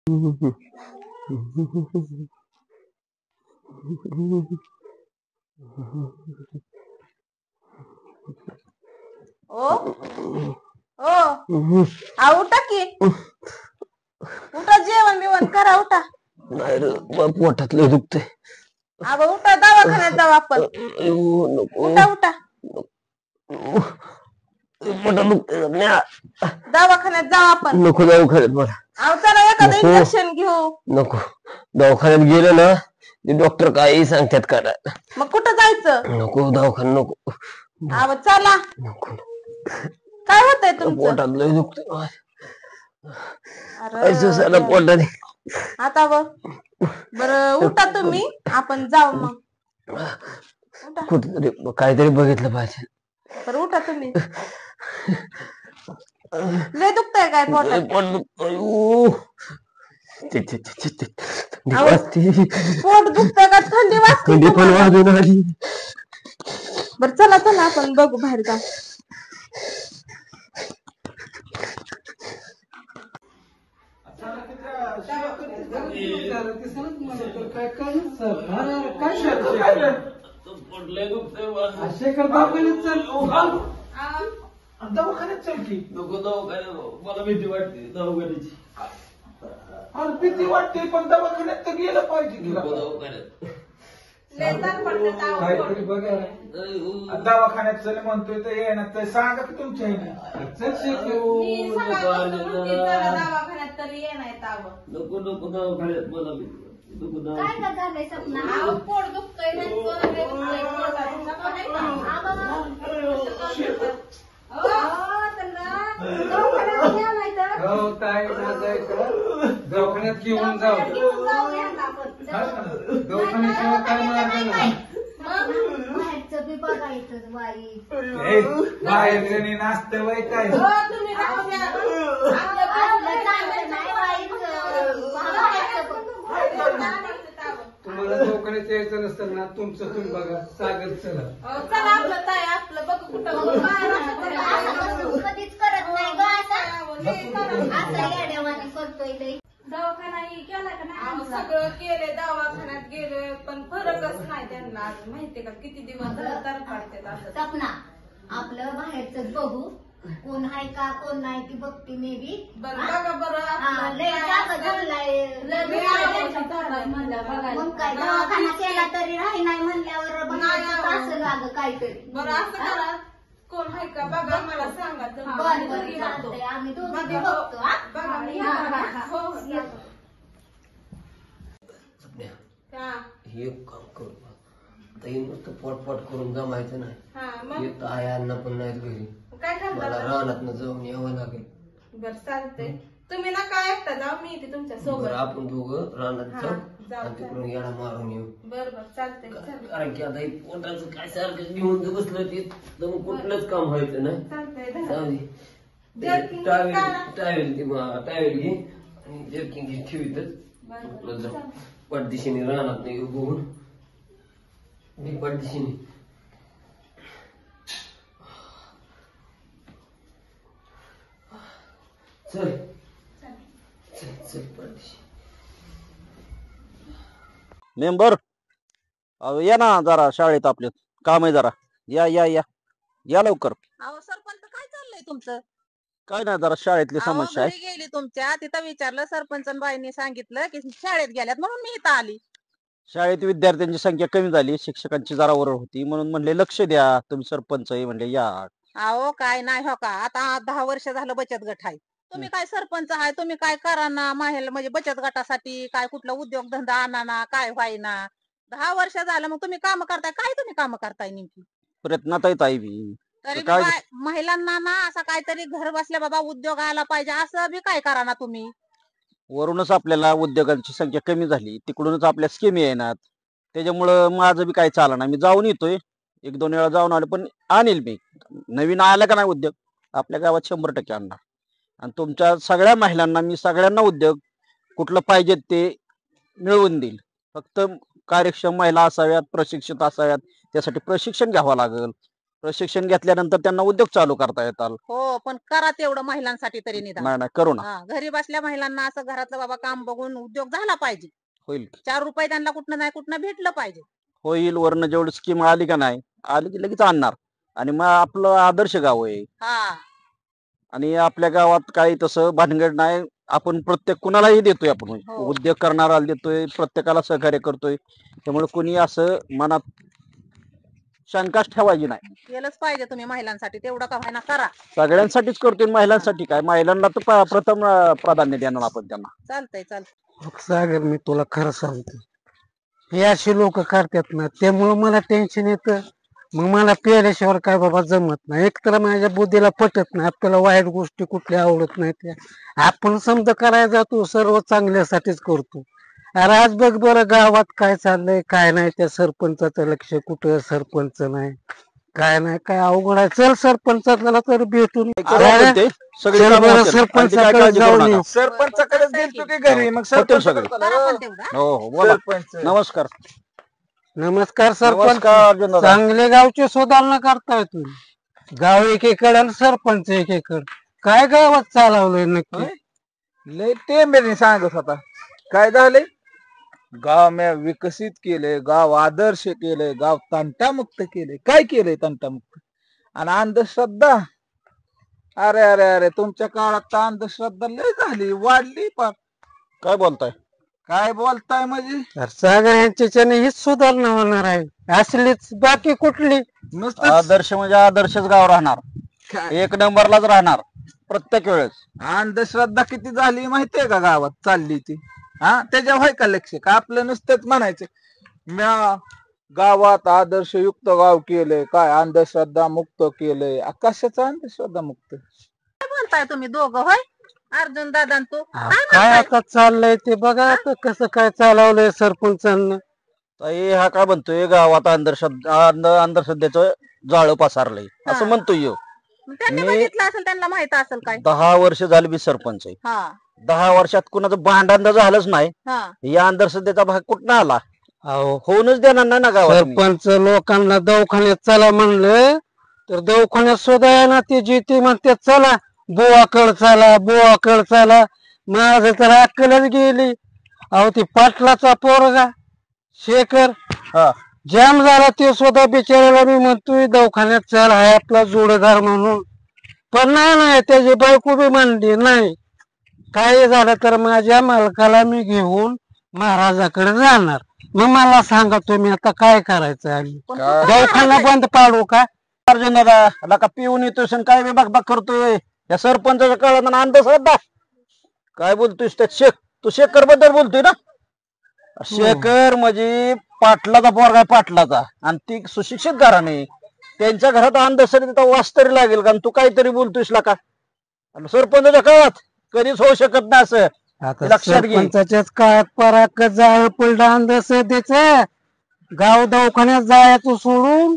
ओ ओ उठा की, उठा, जेवण बिवण करा, उठा. नाही रे, पोटात लय दुखतंय. अगं उठा, दवाखान्यात जाऊ आपण. उठा उठा, पोटात दुखतंय. दवाखान्यात जाऊ आपण. नको दवाखान्यात मला. अहो चला एखादं इंजेक्शन घेऊ. नको, दवाखान्यात गेलं ना ते डॉक्टर काही सांगतात करायला. मग कुठं जायचं? नको दवाखाना नको. अहो चला. नको. काय होतंय तुमचं? पोटात लय दुखतंय. अरे पोटाने आता बरं उठा तुम्ही, आपण जाऊ मग. कुठतरी काहीतरी बघितलं पाहिजे. बरं उठा तुम्ही. लय दुखतंय काय पोटात? पोट दुखतंय का थंडी वाजते? थंडी पण वाजून आली. बरं चला चला आपण बघू, बाहेर जाऊ. दवाखान्यात चल की. नको दवाखान्यात, मला भीती वाटते दवाखान्याची. अरे भीती वाटते पण दवाखान्यात तर गेलं पाहिजे की. दवाखान्यात काहीतरी बघा. दवाखान्यात चल म्हणतोय तर येणार तर सांगा की तुमच्या दवाखान्यात तरी येणार. नको नको दवाखान्यात, मला काय झालंय सपना? पोट दुखतंय. दवाखान्यात घेऊन जाऊ. दवाखान्याशिवाय काय मार्ग नाही. बाहेरचं बी बघायचं वाईट. बाहेरचं नाचतं वय काय. तुम्हाला दवाखान्यात यायचं नसतं ना, तुमचं तुम्ही बघा. सागर चला चला आपलं ताई, आपलं बघ कुठं. कधीच करत नाही ग असं येड्यावानी करतोय. दवाखानाही केला का नाही? सगळं केले, दवाखान्यात गेले पण फरकच नाही त्यांना. माहितीये का किती दिवस तर पडते असं. सपना आपलं बाहेरच बघू, कोण आहे का कोण नाही ती बघते मी बी. बघा बरं. मग काय दवाखाना केला तरी राही नाही म्हणल्यावर असं लाग काहीतरी. बरं असं करा, कोण आहे का बघा, मला सांगा. आम्ही दोघी बघतो. हे काम करू आता. हे नुसतं पोटपोट करून जमायचं नाही. येत आहे अन्न पण नाहीत घरी. काय मला रानात जाऊन यावं लागेल. बरं चालतंय, तुम्ही ना काय एकटा जाऊ, मी येते तुमच्या सोबत. आपण दोघं रानात जाऊ आणि तिकडून येडा मारून येऊ. बरं चालतंय. कारण की आता हे पोटाचं काय सारखं घेऊन बसलं ते कुठलंच काम व्हायचं नाही. चालतंय. टावेल घे आणि जर्किंग घे, ठेवीतच जाऊ. पडदिशीने रानात नाही बघून मी पडदिशीने. चल चल चल पडदिशी. मेंबर या ना जरा शाळेत, आपले काम आहे जरा. या या या या लवकर. अहो सरपंच काय चाललंय तुमचं? काय नाही, जरा शाळेतली समस्या आहे. गेली तुमच्या तिथं, विचारलं सरपंच बाईंनी सांगितलं की शाळेत गेल्यात म्हणून मी इथं आली. शाळेत विद्यार्थ्यांची संख्या कमी झाली, शिक्षकांची जरा ओरड होती म्हणून म्हणले लक्ष द्या, तुम्ही सरपंच आहे म्हणले या. अहो काय नाही हो का, आता 10 वर्ष झालं बचत गट आहे. तुम्ही काय सरपंच आहे, तुम्ही काय करा ना माहेल, म्हणजे बचत गटासाठी काय कुठला उद्योग धंदा आणा ना, काय व्हायना. 10 वर्ष झालं, मग तुम्ही काम करताय काय? तुम्ही काम करताय नेमकी? प्रयत्नात आहे ताई बी. तरी महिलांना ना असं काहीतरी घर बसल्या बाबा उद्योग आला पाहिजे, असं बी काय करा ना तुम्ही. वरूनच आपल्याला उद्योगांची संख्या कमी झाली, तिकडूनच आपल्या स्कीम येणार. त्याच्यामुळं माझं बी काय चालणार. मी जाऊन येतोय, 1-2 वेळा जाऊन आलो, पण आणील मी. नवीन आला का नाही उद्योग आपल्या गावात 100% आणणार. आणि तुमच्या सगळ्या महिलांना मी सगळ्यांना उद्योग कुठलं पाहिजे ते मिळवून देईल. फक्त कार्यक्षम महिला असाव्यात, प्रशिक्षित असाव्यात, त्यासाठी प्रशिक्षण घ्यावं लागेल. प्रशिक्षण घेतल्यानंतर त्यांना उद्योग चालू करता येतात. हो पण करा तेवढं महिलांसाठी तरी निदान. नाही नाही करू ना. हा, घरी बसल्या महिलांना असं घरातलं बाबा काम बघून उद्योग झाला पाहिजे. होईल 4 रुपये त्यांना कुठनं नाही कुठनं भेटलं पाहिजे. होईल. वरनं जेवढी स्कीम आली का नाही आली की लगेच आणणार. आणि मग आपलं आदर्श गाव आहे हा आणि आपल्या गावात काही तसं भानगड नाही. आपण प्रत्येक कुणालाही देतोय आपण हो. उद्योग करणाराला देतोय, प्रत्येकाला सहकार्य करतोय. त्यामुळे कोणी असं मनात शंकाच ठेवायची नाही. केलंच पाहिजे तुम्ही महिलांसाठी तेवढं का व्हायना करा. सगळ्यांसाठीच करतोय. महिलांसाठी काय, महिलांना तर प्रथम प्राधान्य देणार आपण त्यांना. चालतंय सागर मी तुला खरं सांगतो, हे असे लोक करतात ना त्यामुळं मला टेन्शन येतं. मग मला पेल्याशिवाय काय बाबा जमत नाही. एक तर माझ्या बुद्धीला पटत नाही. आपल्याला वाईट गोष्टी कुठल्या आवडत नाही त्या. आपण समजा करायला जातो सर्व चांगल्यासाठीच करतो. अरे आज बघ बरं गावात काय चाललंय काय नाही. त्या सरपंचाचं लक्ष कुठं, सरपंच नाही काय नाही, काय अवघड आहे. चल सरपंचाला तर भेटून ते सगळे चल कामं बरं होतील. आणि ती काय सरपंचाकडे काळजी करू जाऊन नका. येऊ. सरपंचाकडेच गेलतो की घरी, मग होतील सरपंच सगळे. करा पण तेवढं. हो हो बोला. सरपंच नमस्कार. नमस्कार सरपंच. नमस्कार अर्जुन दादा. चांगले गावची सुधारणा करताय तुम्ही. गाव एकीकडे आणि सरपंच एकीकडे. काय गावात चालवलंय नक्की? लय टेंबेने सांगत होता. काय झालंय, गाव मी विकसित केलंय, गाव आदर्श केलंय, गाव तंटामुक्त केलंय. काय केलंय तंटामुक्त? आणि अंधश्रद्धा, अरे अरे अरे तुमच्या काळात तर अंधश्रद्धा लय झाली, वाढली पार. काय बोलताय? काय बोलताय म्हणजे तर सागर यांच्याने हीच सुधारणा होणार आहे. असलीच बाकी कुठली? नुसतं आदर्श म्हणजे आदर्शच गाव राहणार, एक नंबरलाच राहणार प्रत्येक वेळेस. अंधश्रद्धा किती झाली माहितीये का गावात चालली ती? हा, त्याच्या व्हाय का लक्ष? का आपलं नुसतंच म्हणायचं म्या गावात आदर्शयुक्त गाव केलंय, काय अंधश्रद्धा मुक्त केलंय. कशाचं अंधश्रद्धा मुक्त? काय बोलताय तुम्ही दोघं होय, अर्जुन दादा आणि तू? काय आता चाललंय ते बघा आता कसं काय चालवलंय सरपंचांना. ताई हा काय म्हणतोय गावात अंधश्रद्धेचं जाळं पसारलंय असं म्हणतोय ह्यो. त्यांनी मी- बघितलं असेल, त्यांना माहित असेल काय. 10 वर्ष झाली मी सरपंच आहे. हा 10 वर्षात कुणाचं भांडण झालंच नाही. हा या अंधश्रद्धेचा भाग कुठं आला? अहो होऊनच देणार नाही ना गावात तुम्ही. सरपंच लोकांना दवाखान्यात चला म्हणलं तर दवाखान्यात सुद्धा येणार. ते जिथे म्हणते चला बुवाकड चला, बुवाकड चला. माझं तर अक्कलच गेली. अहो ती पाटलाचा पोरगा शेखर हा. जाम झाला. ते सुद्धा बिचारायला मी म्हणतोय दवाखान्यात चल, हाय आपला जोडदार म्हणून. पण नाही त्याची बायको बी म्हणली नाही. काय झालं तर माझ्या मालकाला मी घेऊन महाराजाकडे जाणार. मग मला सांगा तुम्ही आता काय करायचं आम्ही? पण दवाखाना बंद पाडू का? अर्जुन दादा का पिऊन येतोय आणि काय बघ करतोय? या सरपंचाच्या कळत ना अंधश्रद्धा काय बोलतोयस? त्या तू शेखर बद्दल बोलतोय ना? शेखर म्हणजे पाटलाचा पोरगा आहे, पाटलाचा. आणि ती सुशिक्षित घराणे, त्यांच्या घरात अंधश्रद्धेचा वास तरी लागेल का? आणि तू काहीतरी बोलतोयस ला का? सरपंचाच्या काळात कधीच होऊ शकत नाही असं. आता लक्षात घे. सरपंचाच्याच काळात पराक जाळ पडलं अंधश्रद्धेच. गाव दवाखान्यात जायचं सोडून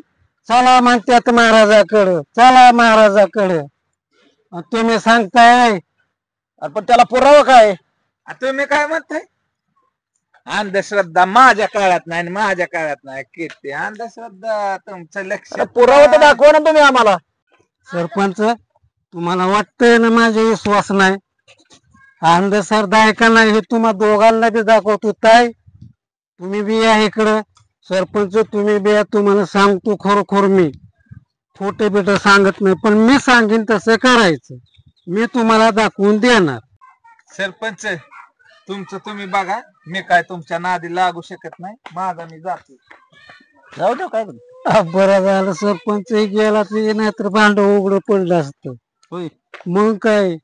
चला म्हणतात महाराजाकडे, चला महाराजाकडे. आणि तुम्ही सांगताय पण त्याला पुरावा काय? तुम्ही काय म्हणताय? अंधश्रद्धा माझ्या काळात नाही आणि माझ्या काळात नाही. किती अंधश्रद्धा तुमचं लक्ष. पुरावा तर दाखवा ना तुम्ही आम्हाला. सरपंच तुम्हाला वाटतंय ना माझा विश्वास नाही? अंधश्रद्धा आहे का नाही हे तुम्हा दोघांना बी दाखवतो. ताई तुम्ही बी या इकडं, सरपंच तुम्ही बी या. तुम्हाला सांगतो खरोखर मी खोटे बिट सांगत नाही, पण मी सांगेन तसं करायचं. मी तुम्हाला दाखवून देणार. सरपंच तुमचं तुम्ही बघा, मी काय तुमच्या नादी लागू शकत नाही. माझा मी जातो. जाऊ दे काय बरं झालं सरपंच गेला ते, नाहीतर भांड उघडं पडलं असतं. होय. मग काय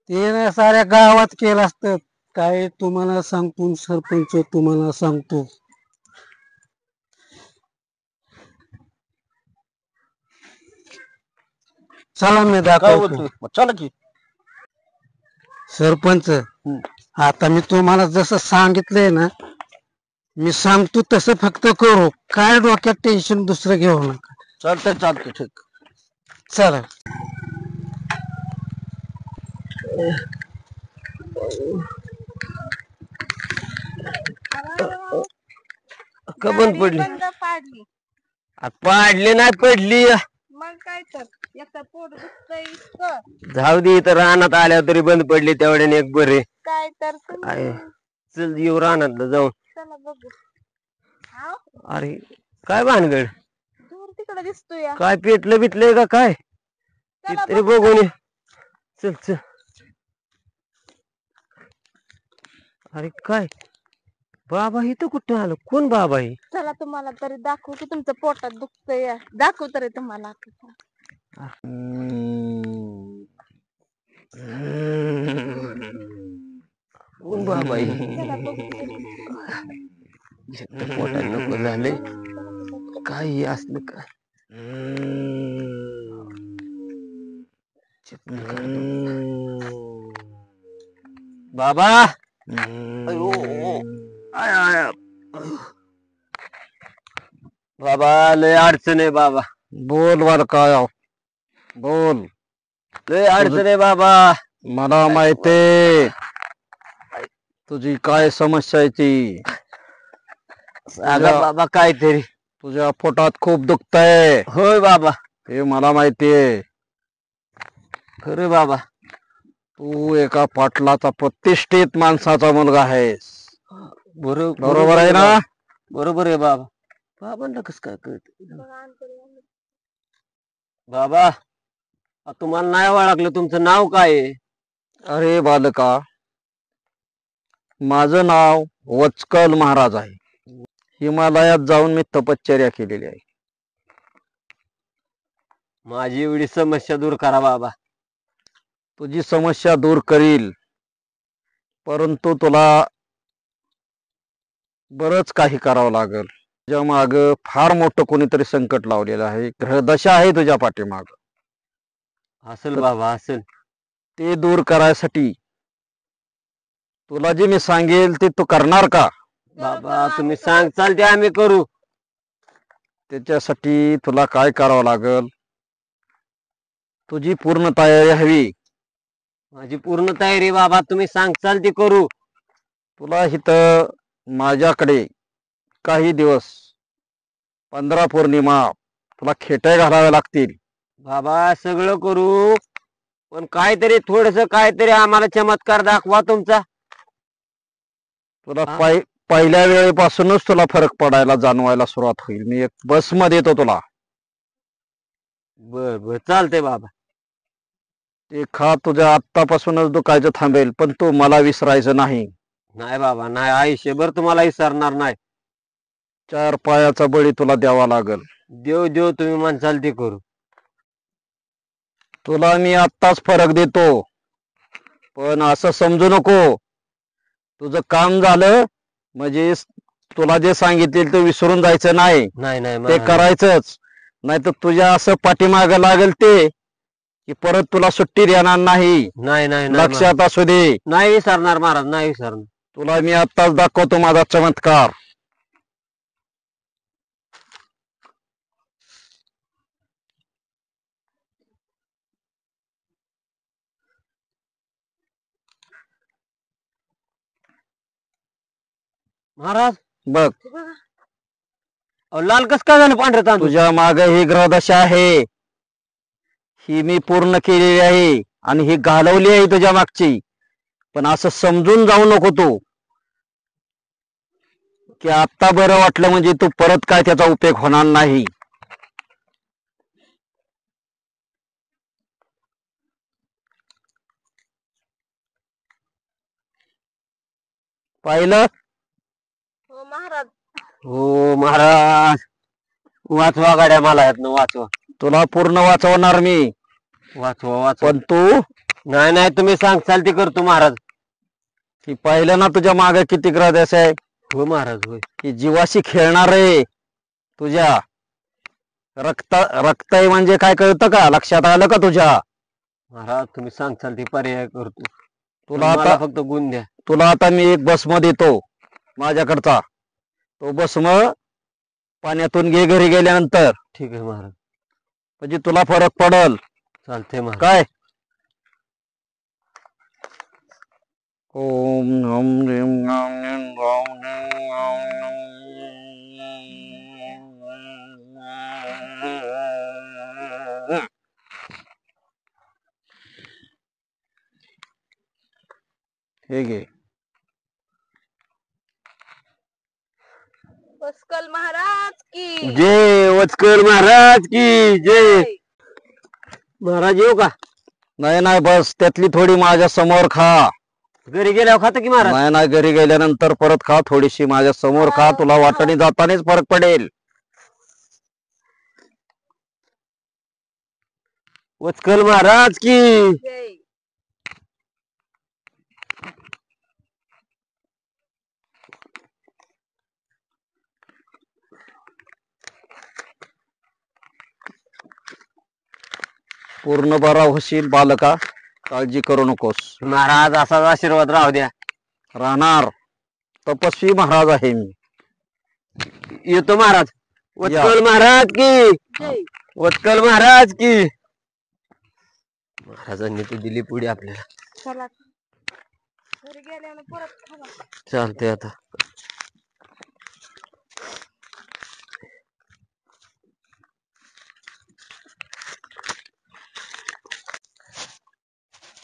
ते ना साऱ्या गावात केलं असतं. काय तुम्हाला सांगतो सरपंच, तुम्हाला सांगतो. चला मी काय दाखवतो. बोलतोय? चला की. सरपंच आता मी तुम्हाला जसं सांगितलंय ना, मी सांगतो तसं फक्त करू. काय डोक्यात टेन्शन दुसरं घेऊ नका. चालतंय ठीक. चला. का बंद पडली? बंद पाडली. पाडली नाही पडली. मग लागतंय इतकं जाऊ दे इथं रानात आल्यावर तरी बंद पडली तेवढ्याने एक बरे. काय तर काय चल येऊ रानात जाऊन. चला बघू. हाव, अरे काय भानगड, दूर तिकडे दिसतोय. काय पेटलं बिटलंय का काय ते चला तरी बघू बघून ये. चल चल. अरे काय बाबा इथं कुठं आलं, कोण बाबा ही? चला तुम्हाला तरी दाखवू की तुमचं पोटात दुखतंय. दाखवू तरी तुम्हाला. कोण बाबा ही? चला बघू. पोटात नको झालंय, काही असलं का? चप्पल काढतो. बाबा अयो, आय आय. बाबा लय अडचण आहे बाबा. बोल बर काय बोल. लय अडचण आहे बाबा. मला माहितीये तुझी काय समस्या आहे ती. सांगा बाबा काहीतरी. तुझ्या पोटात खूप दुखतंय. होय बाबा. हे मला माहितीये. खरं बाबा. तू एका पाटलाचा प्रतिष्ठित माणसाचा मुलगा आहेस. बरोबर आहे ना? बरोबर आहे बाबा. बाबांना कस काय कळत? बाबा तुम्हाला नाही ओळखलं, तुमचं नाव काय आहे? अरे बालका, माझं नाव वचकल महाराज आहे. हिमालयात जाऊन मी तपश्चर्या केलेली आहे. माझी एवढी समस्या दूर करा बाबा. तुझी समस्या दूर करील, परंतु तुला बरंच काही करावं लागेल. तुझ्या माग फार मोठं कोणीतरी संकट लावलेलं आहे. ग्रहदशा आहे तुझ्या पाठीमाग. असेल बाबा असेल. ते दूर करायसाठी तुला जे मी सांगेल ते तू करणार का? बाबा तुम्ही सांगचाल ते आम्ही करू. त्याच्यासाठी तुला काय करावं लागेल, तुझी पूर्ण तयारी हवी. माझी पूर्ण तयारी बाबा, तुम्ही सांगचाल ते करू. तुला इथं माझ्याकडे काही दिवस 15 पौर्णिमा तुला खेट्या घालाव्या लागतील. बाबा सगळं करू, पण काहीतरी थोडस काहीतरी आम्हाला चमत्कार दाखवा तुमचा. तुला पहिल्या वेळेपासूनच तुला फरक पडायला जाणवायला सुरुवात होईल. मी एक बस मध्ये येतो तुला. बर बर चालतंय बाबा. ते खा तुझ्या आत्तापासूनच दुखायचं थांबेल, पण तू मला विसरायचं नाही. नाही बाबा नाही, आयुष्यभर तुम्हाला विसरणार नाही. 4 पायाचा बळी तुला द्यावा लागल. देव देव तुम्ही म्हणसाल ते करू. तुला मी आत्ताच फरक देतो, पण असं समजू नको तुझं काम झालं म्हणजे तुला जे सांगितले ते विसरून जायचं नाही. नाही नाही ते करायचंच, नाही तर तुझ्या असं पाठीमाग लागेल ते की परत तुला सुट्टी देणार नाही. नाही नाही लक्षात असू दे. नाही विसरणार महाराज, नाही विसरणार. तुला मी आत्ताच दाखवतो माझा चमत्कार. महाराज बघ, अहो, लाल कस काय झालं पांढरं तांदूळ? तुझ्या माग ही ग्रहदशा आहे, ही मी पूर्ण केलेली आहे आणि ही घालवली आहे तुझ्या मागची. पण असं समजून जाऊ नको तू की आत्ता बरं वाटलं म्हणजे तू परत काय त्याचा उपयोग होणार नाही. पाहिलं? हो महाराज. हो महाराज, वाचवा गाड्या मला यातनं वाचवा. तुला पूर्ण वाचवणार मी, वाचवा वाचवा. पण तू नाही नाही तुम्ही सांगचाल ते करतो महाराज. की पाहिलं ना तुझ्या मागे किती ग्रहदशा आहे. हो महाराज होय. की जीवाशी खेळणार आहे. तुझ्या रक्त आहे म्हणजे काय कळतं का? लक्षात आलं का तुझ्या? महाराज तुम्ही सांगचाल ते पर्याय करतो. तुला मला आता फक्त गुण द्या. तुला आता मी एक भस्म देतो माझ्याकडचा. तो भस्म पाण्यातून घे घरी गेल्यानंतर, ठीक आहे महाराज. म्हणजे तुला फरक पडल. चालतंय महाराज. काय? ओम नम ह्रीं नम ह्रीं ओम हे घे. वत्सल महाराज की जय वत्सल महाराज की जय. महाराज येऊ का? नाही नाही, बस त्यातली थोडी माझ्या समोर खा. घरी गेल्यावर खाता की महाराज? नाही नाही, घरी गेल्यानंतर परत खा. थोडीशी माझ्या समोर खा, तुला वाटाने जातानाच फरक पडेल. वत्सल महाराज की जय. पूर्ण बरा होशील बालका, काळजी करू नकोस. महाराज असाच आशीर्वाद राहू द्या. राहणार. तपस्वी महाराज आहे मी. येतो महाराज. या. वत्सल महाराज की वत्सल महाराज की. महाराजांनी तर दिली पुढे आपल्याला. चला घरी गेल्यावर परत खावा. चालते आता.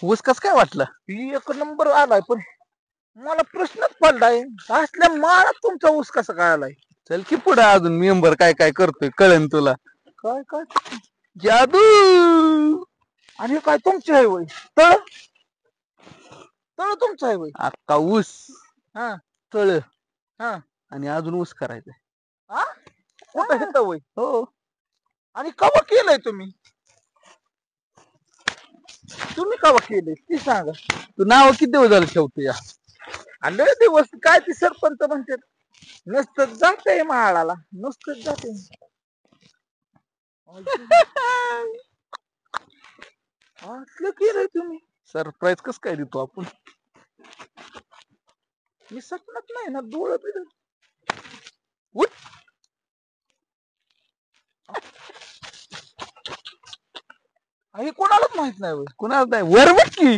ऊस कस काय वाटलं? एक नंबर आलाय, पण मला प्रश्नच पडलाय, असल्या माळात तुमचा ऊस कसा काय आलाय? चल की पुढे अजून मेंबर काय काय करतोय कळेन तुला. काय काय जादू. आणि हे काय तुमचे आहे वय? तळ तळ तुमचं आहे वय? अख्खा ऊस हा तळ हा. आणि अजून ऊस करायचंय. हा कुठं येतं वय? हो. आणि कवा केलंय तुम्ही? तुम्ही कवा केलंय ती सांगा. तू नाव किती दिवस झालं ठेवतो या? आले दिवस काय ती सरपंच म्हणतात नुसतं जाते माळाला, नुसतं जाते. असलं केलंय तुम्ही? सरप्राईज कस काय देतो आपण? मी सपनात नाही ना, डोळं बिड. हे कोणालाच माहित नाही वय. कुणाला नाही वर बघ की.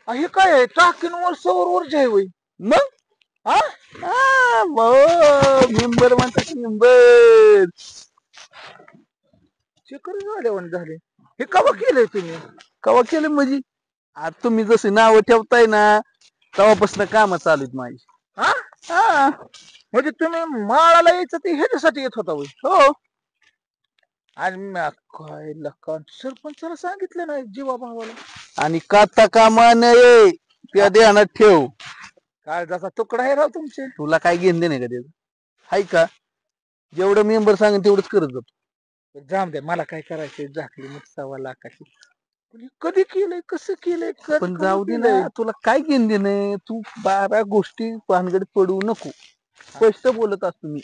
हे काय आहे? टाकींवर सौर ऊर्जा आहे वय. मग हा मेंबर म्हणतात मेंबर. चिकर झाल्यावर झाले. हे कवा केलंय तुम्ही? कवा केलं म्हणजे? आता तुम्ही जसे नाव ठेवताय ना तेव्हापासून काम चालू आहेत माझी. हा हा. म्हणजे तुम्ही माळाला यायचं ते ह्याच्यासाठी येत होता वय? हो. आणि काय लका सरपंचाला सांगितलं नाही जीवा भावाला? आणि काता कामा नये त्या ध्यानात ठेव. काय जसा तुकडा आहे राव तुमचे. तुला काय घेणं नाही का त्याचं? हाय का? जेवढं मेंबर सांगेन तेवढंच करत जातो. जाम दे, मला काय करायचंय झाकली मग 1.25 लाखाची. पण हे कधी केलंय, कसं केलंय, पण जाऊ दे ना, तुला काय घेणं देणं? तू 12 गोष्टी भानगडीत पडू नको. स्पष्ट बोलत असतो मी.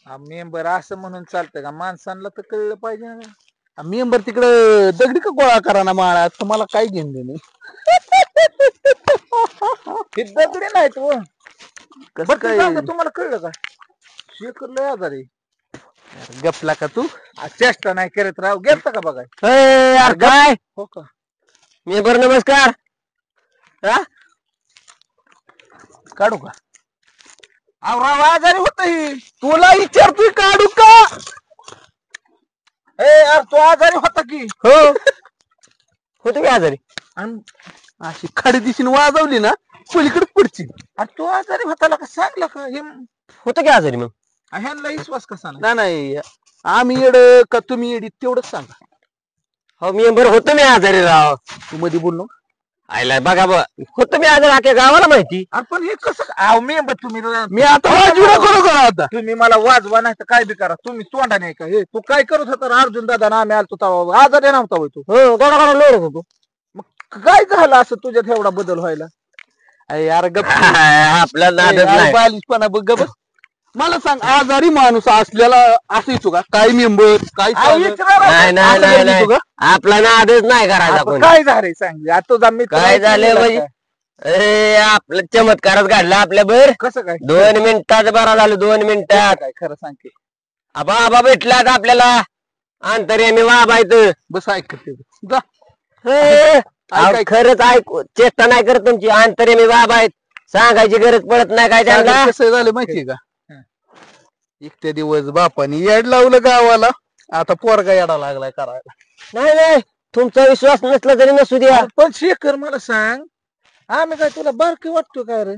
मेंबर असं म्हणून चालतंय का? माणसांना तर कळलं पाहिजे ना. मेंबर तिकडे दगडी का गोळा करा ना माळा, तुम्हाला काय घेणं देणं? हे दगडी नाहीत व. कसं बरं ते काय? सांगा, तुम्हाला कळलं का? शेखर लय आजारी. गपला का तू? चेष्टा नाही करत राव. गेलता का बघाय? यार काय हो का? मेंबर नमस्कार. हा काढू का? अहो राव आजारी होत ही. तुला विचारतोय काढू का? यार तो आजारी होता की. हो होतो की आजारी. आणि अशी खाडी दिशेने वाजवली ना पलीकडे पुढची. तो आजारी होता का? सांगलं का? हे होतो की आजारी मग. ह्यांना विश्वास कसा नाही? नाही आम्ही येड का तुम्ही येडी तेवढंच सांगा. हो मेंबर होतो मी आजारी राव. तू मध्ये बोललो. आयला बघा बघ होतो मी आजारी, अख्या गावाला माहिती. पण हे कसं? अहो मेंबर तुम्ही मी आता वाजवू नको आता. तुम्ही मला वाजवा नाही तर काय बी करा. तुम्ही तोंडा नाही का? हे तू काय करत होता? अर्जुन दादा ना आम्ही आलतो तेव्हा आजारी नव्हता होय तू? हो गोडा गोडा लोळत होतो. काय झालं असं तुझ्यात एवढा बदल व्हायला? अरे यार गप. आपल्या नादच नाही. बालिशपणा बघ गप. मला सांग आजारी माणूस असल्याला असं येतो का? काय मेंबर काय अहो, चालू? विचारा राव. नाही नाही असं नाही येतो नाही. का? आपला नादच नाही करायचा आपण कोणी. काय झालंय सांग. आता तुझा मित्र काय झालंय म्हणजे? अरे आपलं चमत्कारच घडला आपल्या बर. कसं काय? 2 मिनिटात बरा झालं. 2 मिनिटात काय खरं सांग की. बाबा भेटलात आपल्याला. अंतर्यामी वाबायचं. बस ऐकत जा. अहो, खरंच ऐकू चेष्टा नाही करत तुमची. अंतर्यामी बाबा आहेत, सांगायची गरज पडत नाही काय त्यांना. कसं झालं माहितीये का? एक ते दिवस बापानी येड लावलं गावाला, आता पोरगा येडा लागलाय करायला. नाही नाही तुमचा विश्वास नसला तरी नसू द्या. पण शेखर मला सांग, आम्ही काय तुला बारकी वाटतो काय रे?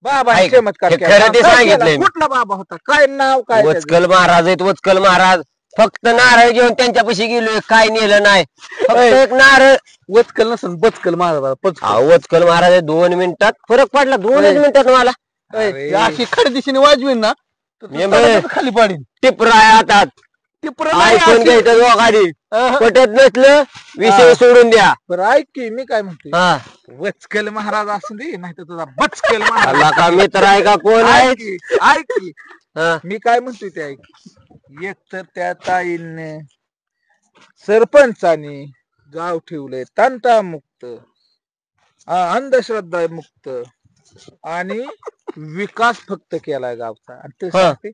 बाबा ऐक, चमत्कार हे केला. खरं ते काय सांगितलंय केला? मी. कुठला बाबा होता? काय नाव काय त्याचं? वचकल महाराज आहेत, वचकल महाराज. फक्त नारळ घेऊन त्यांच्यापाशी गेलोय, काय नेलं नाही. फक्त ऐ. एक नारळ. वचकल नसन बचकल महाराज. वचकल महाराज आहे, 2 मिनिटात फरक पडला. 2च मिनिटात मला अरे. अशी खरी दिशेने वाजवीन ना तर तू नेमकं. तडाख्यात खाली पाडीन. टिपर आहे हातात. ती प्रणाली ऐकून अशी- घ्यायचं दोघांनी. अहं. पटत नसलं विषय सोडून द्या. बरं ऐक की मी काय म्हणतोय, हा वचकल महाराज असू दे नाही तर तुझा बचकल महाराज. अल्ला का मित्र आहे का कोण आहे? ऐक की, ऐक की. हा. मी काय म्हणतोय ते ऐक. एक तर त्या ताईने सरपंचाने गाव ठेवलंय तंटामुक्त, अंधश्रद्धा मुक्त आणि विकास फक्त केलाय गावचा. आणि ते हा. सांगते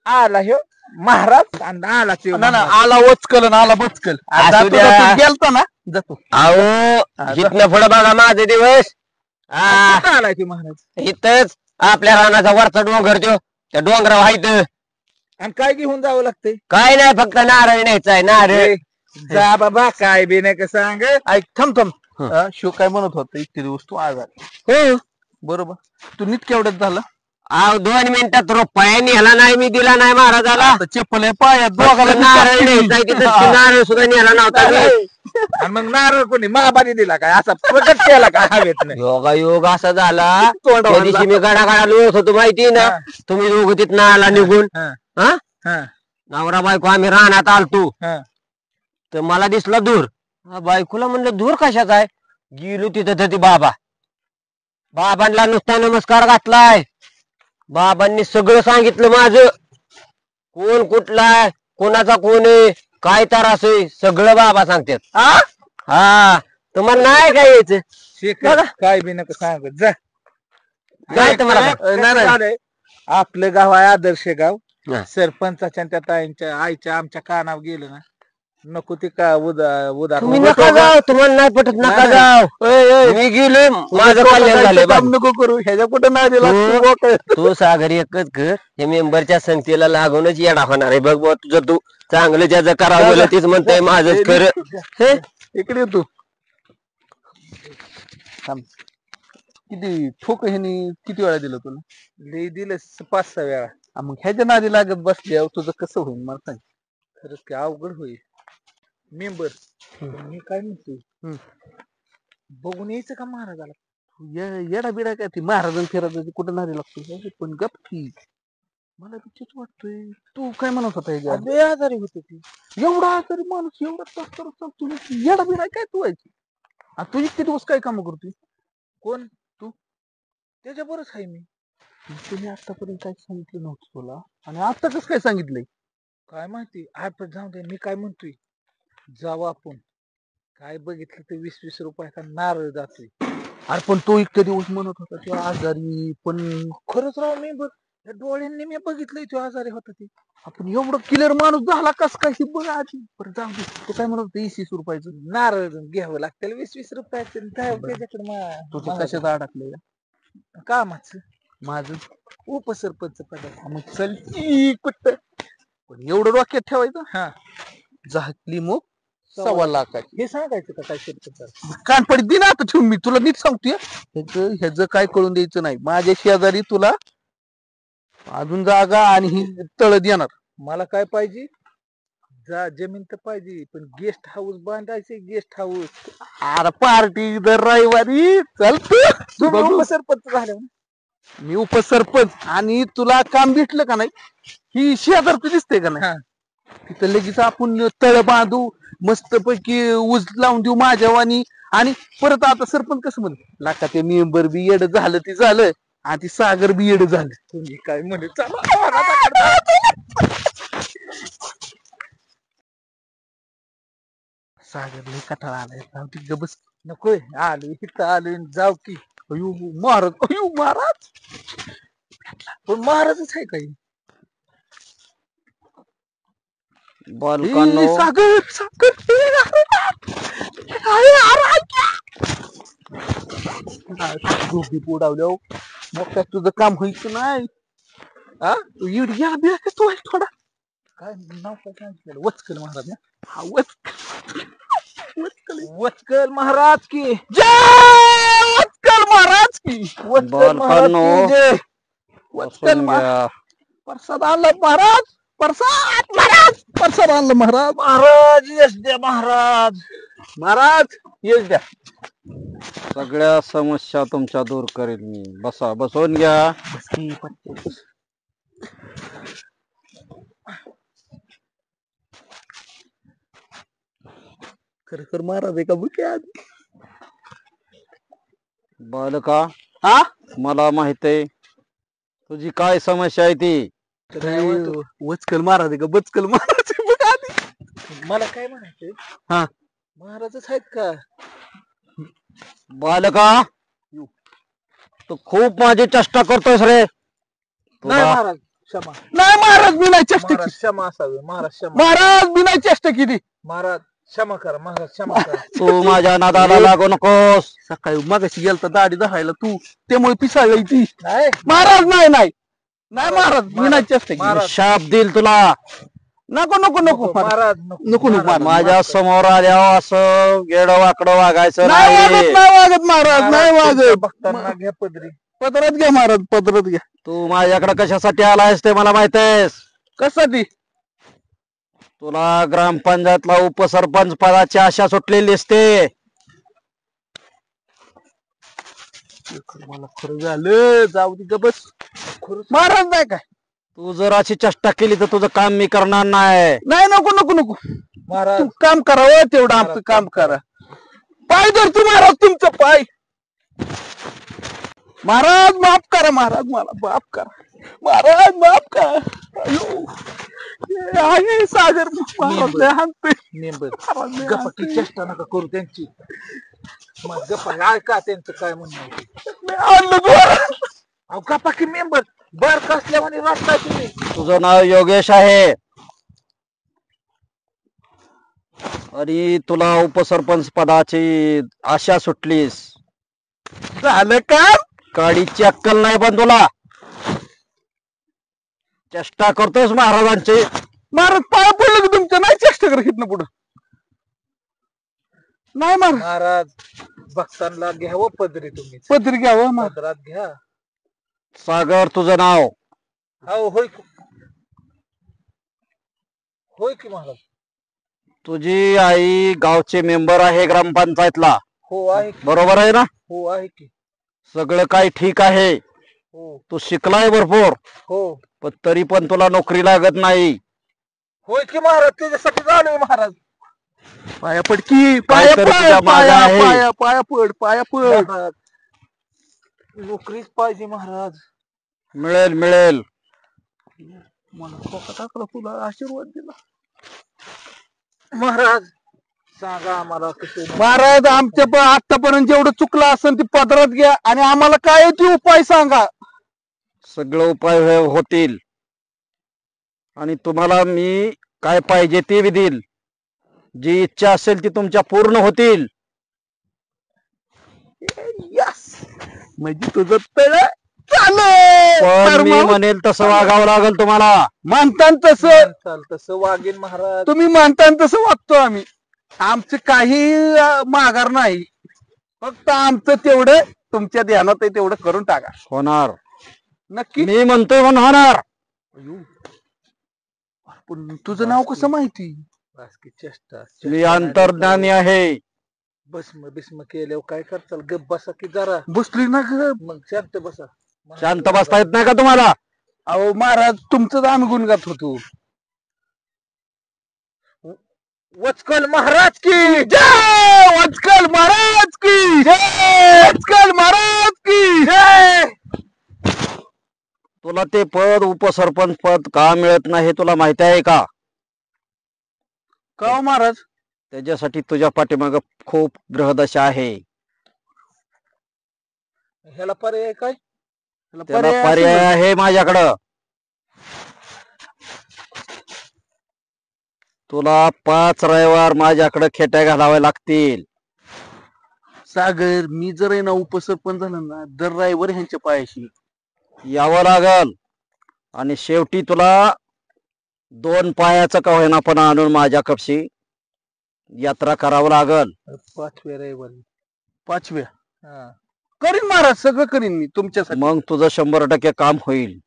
आला ह्यो महाराज आणि आला ते ना महाराज. आला वचकल आणि आला बचकल. असू जातो द्या. जातो गेलता ना जातो. अहो इथनं पुढं बघा माझे दिवस. हा, कुठं आलाय ते महाराज? इथंच आपल्या रानाचा वरचा डोंगर त्यो, त्या डोंगरावर हायत. आणि काय घेऊन जावं लागतंय? काय नाही, फक्त नारळ न्यायचाय, नारळ. ए, जा बाबा काय बी नाही का सांग. ऐक थांब थांब. शिव काय म्हणत होता, इतके दिवस तू आजारी. हो. बरोबर. तू नीट केवढ्यात झाला? अहो 2 मिनिटात रुपया नेला नाही, मी दिला नाही महाराजाला. आता चप्पल आहे पायात फक्त दोघाला नारळ न्यायचाय, तिथं ते नारळ सुद्धा नेला नव्हता मी. आणि मग नारळ कोणी महाबारी दिला काय असा प्रकट केला काय हवेत नाही? योगा योग असा झाला. तोंडावर त्या दिवशी मी गडागडा लोळत होतो माहिती ना. हा. तुम्ही दोघं तिथनं आला निघून. हा, हा, हा, नवरा बायको आम्ही रानात आलतो. हा. तर मला दिसला दूर. बायकोला म्हणलं दूर कशाचा आहे? गेलो तिथं तर ती बाबांना नुसता नमस्कार घातलाय. बाबांनी सगळं सांगितलं माझं, कोण कुठला आहे, कोणाचा कोण आहे, काय त्रास आहे, सगळं बाबा सांगतात. हा, तुम्हाला नाही काय यायचं. शेखर काय बी नका सांग जा. काय तुम्हाला काय? कसं झालंय, आपलं गाव आहे आदर्श गाव. हा. सरपंचाच्या आणि त्या ताईंच्या आईच्या आमच्या कानावर गेलं ना नको ते का उदार तुम्ही नका जाऊ, तुम्हाला नाही पटत नका जाऊ. मी गेले, माझं कल्याण झालंय बाबा. नको करू ह्याच्या कुठं नाही दिला. तू सागर एकच कर, हे मेंबरच्या संख्येला लागूनच येडा होणार आहे. बघ बुवा, तुझं तू चांगलं ज्याचं करावं गेलं तेच म्हणताय माझंच खरं. हे? इकडे ये तू. थांब. किती ठोक ह्यानी किती वेळा दिलं तुला? लई दिलं 5-6 वेळा. मग ह्याच्या नादी लागत बसल्यावर तुझं कसं होईल मला सांग. खरंच की अवघड होईल. मेंबर मी काय म्हणतोय, बघून यायचं का महाराजाला? येडा बिडा काय ती महाराजांनी फिरायचं कुठं नादी लागतो. पण गप की मला तेच वाटतोय. तू काय म्हणत होता ह्याच्या आधी? लय आजारी होते ती. एवढा आजारी माणूस एवढा त्रास करत चालतो. येडा बिडा काय तू व्हायची? तू इतके दिवस काय काम करतोय? कोण? तू त्याच्याबरोबर आहे मी. तुम्ही आतापर्यंत काय सांगितलं नव्हतं तुला, आणि आता कसं काय सांगितलंय? काय माहिती आपण जाऊ दे. मी काय म्हणतोय, जाऊ आपण. काय बघितलं तर 20-20 रुपयाचा नारळ जातोय. अरे पण तो इतके दिवस म्हणत होता तो आजारी, पण खरंच राव मी या डोळ्यांनी मी बघितलंय तो आजारी होता ते. आपण एवढं क्लिअर माणूस झाला कस काय हे बघ आधी. बरं जाऊ दे. तो काय म्हणत होता 20-20 रुपयाचं नारळ घ्यावं लागतील 20-20 रुपयाचं. त्याच्याकडे तुझं कशात अडकलंय? कामाचं माझं उपसरपंच पदाचं. मग चल की कुठं, पण एवढं डोक्यात ठेवायचं. हा, झाकली मग 1.25 लाख हे सांगायचं का काय सरपंच? कानपडी दिन आता ठेवून मी तुला नीट सांगतोय. ह्याचं काय कळून द्यायचं नाही. माझ्या शेजारी तुला अजून जागा आणि ही तळ देणार. मला काय पाहिजे, जमीन तर पाहिजे, पण गेस्ट हाऊस बांधायचे. Guest house. अरे पार्टी दर रविवारी चालतो. तुम्ही उपसरपंच झाले ना? मी उपसरपंच आणि तुला काम भेटलं का नाही, ही शेजारचं दिसते का नाही, तिथं लगेच आपण तळ बांधू, मस्त पैकी ऊस लावून देऊ माझ्यावानी. आणि परत आता सरपंच कसं म्हणत लाका, ते मेंबर बी येड झालं ती झालं, आणि ती सागर बी येड झालं. तुम्ही काय म्हणे सागर लय कटाळा आलाय. जाऊ दे, गप बस. नकोय. आलो इथं आलो जाऊ की. अयो महाराज, अयो महाराज. पण महाराजच आहे काही. बालकांनो, सागर सागर झोपी पोडावल्या. मग काय तुझं काम व्हायचं नाही. तू इडग्या बिया का तू थोडा. काय नाव काय सांगितलं? वचकल महाराज ना? हा वच वचकल महाराज की जय, वचकल महाराज की, वचकल महाराज की जय, वचकल महाराज. प्रसाद आणला महाराज, प्रसाद महाराज, प्रसाद आणलं महाराज. महाराज यश द्या महाराज, महाराज यश द्या. सगळ्या समस्या तुमच्या दूर करेल मी. बसा, बसवून घ्या. खरखर महाराज एका बुक्या बालका, हा मला माहित आहे तुझी काय समस्या आहे ती. वचकल महाराज आहे का बचकल महाराज आहे बघ आधी. मला काय म्हणायचंय, हा. महाराजच आहेत का? बालका, तू खूप माझी चेष्टा करतोयस रे. नाही महाराज क्षमा. नाही महाराज मी नाही चेष्टा केली. क्षमा असावी महाराज, क्षमा. महाराज मी नाही चेष्टा केली. महाराज क्षमा करा महाराज, क्षमा करा. तू माझ्या नादाला लागू नकोस. सकाळी मगाशी गेलता दाढी धरायला तू, त्यामुळे पिसाळली ती. महाराज नाही नाही नाही महाराज मी नाही चेष्टा केली. शाप देईल तुला. नको नको नको महाराज, नको नको महाराज. माझ्या समोर आल्यावर असं गेडं वाकडं वागायचं नाही वागत, नाही. नाही वागत महाराज, नाही वागत. भक्तांना घ्या पदरी, पदरात घ्या महाराज, पदरात घ्या. तू माझ्याकडे कशासाठी आलायस ते मला माहित आहेस. कशासाठी? तुला ग्रामपंचायतला उपसरपंच पदाची आशा सुटलेली दिसते. मला खरं झालं, जाऊ दे बस. महाराज नाही काय, तू जर अशी चेष्टा केली तर तुझं काम मी करणार नाही. नाही नको नको नको महाराज, तू काम करावं तेवढं आमचं काम करा. पाय धरतो महाराज तुमचं पाय. महाराज माफ करा महाराज, मला माफ करा महाराज, माफ करा. अयो, हे आहे सागर महाराज लय हाणतोय. गप्पा चेष्टा नका करू त्यांची. गप्पा ऐका त्यांचं काय म्हणणं. अहो गप्पा की मेंबर बर कसल्यावानी वाटताय तुम्ही. तुझं नाव योगेश आहे आणि तुला उपसरपंच पदाची आशा सुटलीस. झालं का? काडीची अक्कल नाही पण तुला. चेष्टा करतोयस महाराजांची. महाराज पाया पडलं की तुमचं, नाही चेष्टा कर इथनं पुढं. नाही महाराज, भक्तांना घ्यावं पदरी, तुम्ही पदरी घ्यावं पदरात घ्या. सागर तुझं नाव. हो होय होय की महाराज. तुझी आई गावचे मेंबर आहे ग्रामपंचायतला, हो आहे. बरोबर आहे ना? हो आहे की. सगळं काही ठीक आहे. हो तू शिकलाय भरपूर, हो पण तरी पण तुला नोकरी लागत नाही. होय की महाराज, त्याच्यासाठी झालोय महाराज. पाया पड की, पाया पाया पड, तुझ्या पड, मागं आहे. पाया पाया पड, पाया पड. नोकरीच पाहिजे महाराज. मिळेल मिळेल. मला खोका टाकला, तुला आशीर्वाद दिला महाराज. सांगा आम्हाला कसं. महाराज आमच्या आतापर्यंत जेवढं चुकलं असेल ते पदरात घ्या आणि आम्हाला काय ते उपाय सांगा. सगळं उपाय होतील आणि तुम्हाला मी काय पाहिजे ते बी देईल. जी इच्छा असेल ती तुमच्या पूर्ण होतील. यस, म्हणजे तुझं तळ पण मी म्हणेल तसं वागावं लागेल तुम्हाला. मानतान तसं तसं वागेल महाराज. तुम्ही मानतान तसं वागतो आम्ही. आमचं काही माघार नाही, फक्त आमचं तेवढं तुमच्या ध्यानात आहे तेवढं करून टाका. होणार नक्की. मी म्हणतोय म्हणून होणार. पण तुझं नाव कसं माहिती? चेष्टा. मी अंतर्ज्ञानी आहे. भस्म बिस्म केल्यावर काय करताल? गप बसा की जरा. बसली ना ग, मग शांत बसा. शांत बसता येत नाही का तुम्हाला? अहो महाराज तुमचंच आम्ही गुण गात होतो. वचकल महाराज की जय, वचकल महाराज की जय, वचकल महाराज की जय. तुला ते पद उपसरपंच पद का मिळत नाही हे तुला माहिती आहे का? का महाराज? त्याच्यासाठी तुझ्या पाठीमाग खूप ग्रहदशा आहे. ह्याला पर्याय काय? त्याला पर्याय आहे माझ्याकडं. तुला 5 रविवार माझ्याकडे खेट्या घालाव्या लागतील. सागर मी जर आहे ना उपसरपंच झालं ना, दर रविवार ह्यांच्या पायाशी यावं लागल आणि शेवटी तुला 2 पायाचं का होईना पण आणून माझ्या कपशी यात्रा करावं लागल. 5व्या रविवारी 5व्या करीन महाराज, सगळं करीन मी तुमच्यासाठी. मग तुझं 100% काम होईल.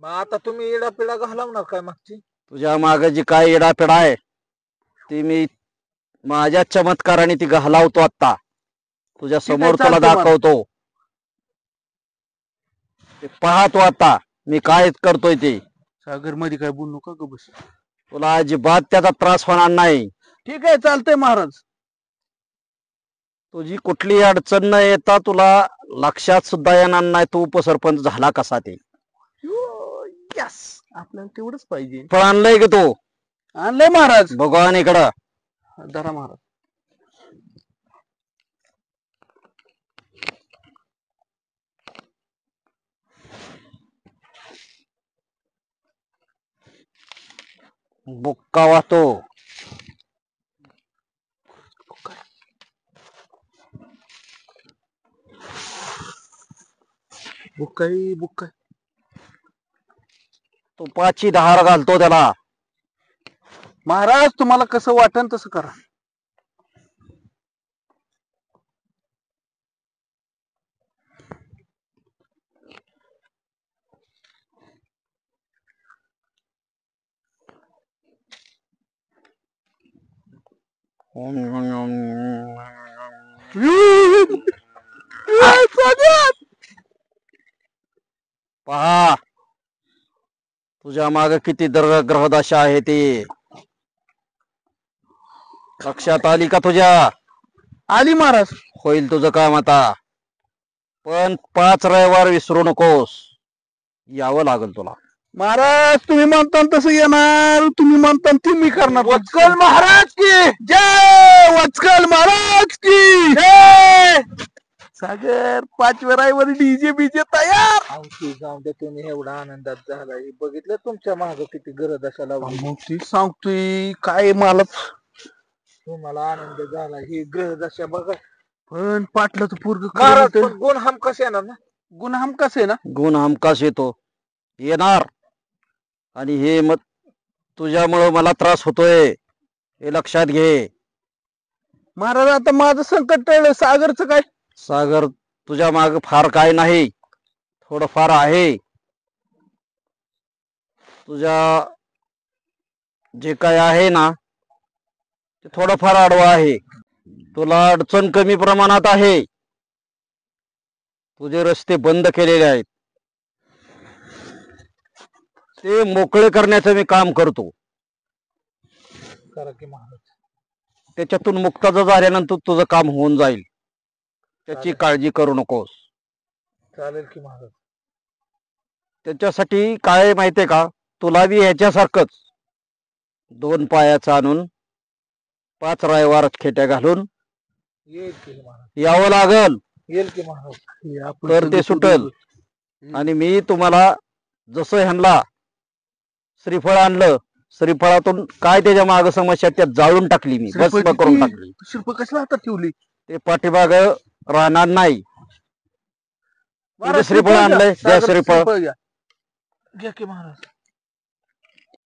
मग आता तुम्ही येडापिडा घालवणार काय मागची? तुझ्या मागे जी काय येडापेडा आहे ती मी माझ्या चमत्काराने ती घालावतो आता. तुझ्या समोर तुला चालतंय मला. दाखवतो. ते पाहतो आता मी काय करतोय ते. सागर मध्ये काय बोलू नका ग बस. तुला अजिबात त्याचा त्रास होणार नाही. ठीक आहे चालतंय महाराज. तुझी कुठली अडचण न येता तुला लक्षात सुद्धा येणार नाही तू उपसरपंच झाला कसा ते. यस, आपल्याला तेवढंच पाहिजे. फळ आणलंय की तू? आणलंय महाराज. भगवान इकडं. धरा महाराज. बुक्का वाहतो. बुक्काई बुक्काई. तुपाची धार घालतो त्याला. महाराज तुम्हाला कसं वाटन तसं करा. पहा तुझ्या मागे किती ग्रहदशा आहे ती लक्षात आली का तुझ्या? आली महाराज. होईल तुझं काम आता. पण 5 रविवार विसरू नकोस. यावं लागल तुला. महाराज तुम्ही म्हणता तसं येणार, तुम्ही म्हणता ते मी करणार. वत्कल महाराज की जय. वत्कल महाराज की जय. सागर 5व्या रविवारी डीजे बीजे तयार. जाऊन दे, तुम्ही एवढा आनंदात झाला हे बघितलं. तुमच्या मागे किती गरज असायला मग ती सांगतोय काय मला. तुम्हाला आनंद झाला ही ग्रहदशा बघा. पण पाटलाचं पोरग गुण हमकास येणार ना. गुण हमकास आहे ना. गुण हमकास येतो. येणार. आणि हे मत तुझ्यामुळं मला त्रास होतोय हे लक्षात घे. महाराज आता माझं संकट टळलं. सागरचं काय? सागर तुझ्या माग फार काय नाही, थोडंफार आहे. तुझ्या जे काय आहे ना ते थोडंफार आडवं आहे. तुला अडचण कमी प्रमाणात आहे. तुझे रस्ते बंद केलेले आहेत. ते मोकळे करण्याचं मी काम करतो. करा की महाराज. त्याच्यातून मुक्तता झाल्यानंतर तुझं काम होऊन जाईल. त्याची काळजी करू नकोस. चालेल की महाराज. त्याच्यासाठी काय माहितीये का, तुला बी ह्याच्यासारखंच 2 पायाचं आणून 5 रविवार खेट्या घालून येईल की महाराज. यावं लागल. येईल की महाराज. तर ते सुटल. आणि मी तुम्हाला जसं ह्यांना श्रीफळ आणलं, श्रीफळातून काय त्याच्या माग समस्या त्यात जाळून टाकली, मी भस्म करून टाकली. शिल्प कसला हातात ठेवली? ते पाठीमाग राहणार नाही. श्रीफळ आणलंय, त्या श्रीफळ घ्या की महाराज.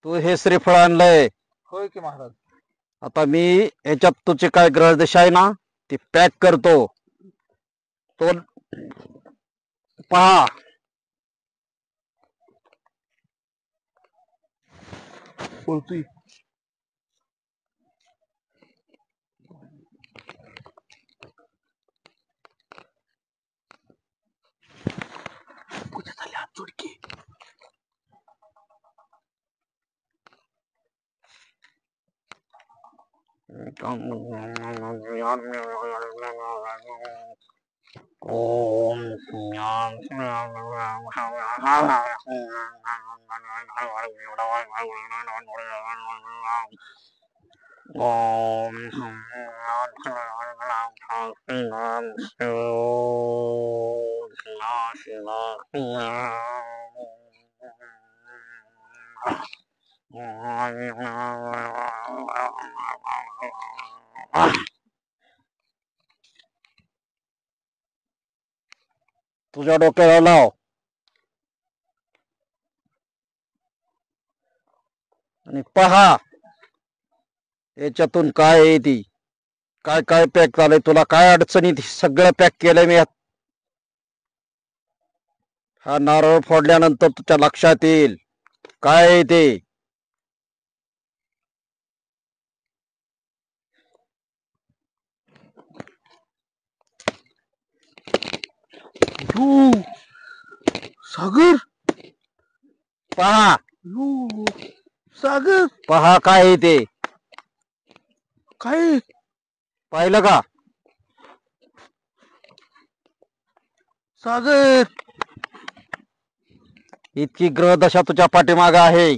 तू हे श्रीफळ आणलंय. होय की महाराज. आता मी ह्याच्यात तुझी काय ग्रहदशा आहे ना ती पॅक करतो. तो पहा. बोलतोय. तुझ्या डोक्याला लाव आणि पहा याच्यातून काय आहे ती काय काय पॅक झालंय तुला काय अडचणी सगळं पॅक केलंय मी हा नारळ फोडल्यानंतर तुझ्या लक्षात येईल काय आहे ते यू, सागर पहा यू, सागर पहा काय आहे ते काय पाहिलं का सागर इतकी ग्रहदशा तुझ्या पाठीमाग आहे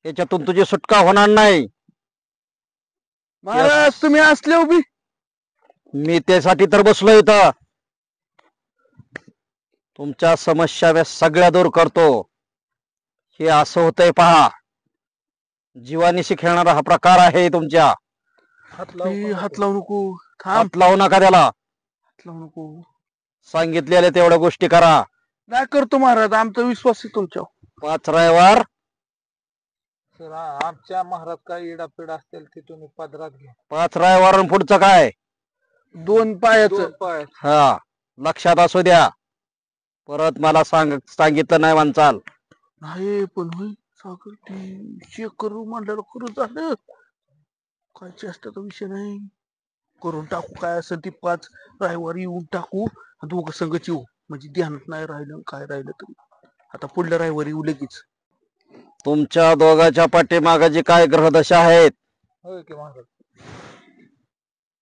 याच्यातून तुझी सुटका होणार नाही महाराज तुम्ही असले उभी मी त्यासाठी तर बसलो इथं तुमच्या समस्या मी सगळ्या दूर करतो हे असं होतंय पहा जीवानिशी खेळणारा हा प्रकार आहे तुमच्या हात लावू नको थांब हात लावू नका त्याला हात लावू नको सांगितलेल्या तेवढ्या गोष्टी करा नाही करतो महाराज आमचा विश्वास आहे तुमच्यावर 5 रविवार सर आमच्या महाराज काय इडापिडा असतील ते तुम्ही पदरात घ्या 5 रविवार पुढचं काय 2 पायाचं 2 पाय हा लक्षात असू द्या परत मला सांगितलं नाही म्हणचाल नाही पण होय सागर ती चेक करू म्हणलं खरं झालं काय चेष्टाचा विषय नाही करून टाकू काय असेल ती 5 रविवारी येऊन टाकू दोघं संगच येऊ म्हणजे ध्यानात नाही राहिलं काय राहिलं तरी आता पुढल्या रविवारी येऊ लगेच तुमच्या दोघांच्या पाठीमागे जी काय ग्रहदशा आहेत होय की महाराज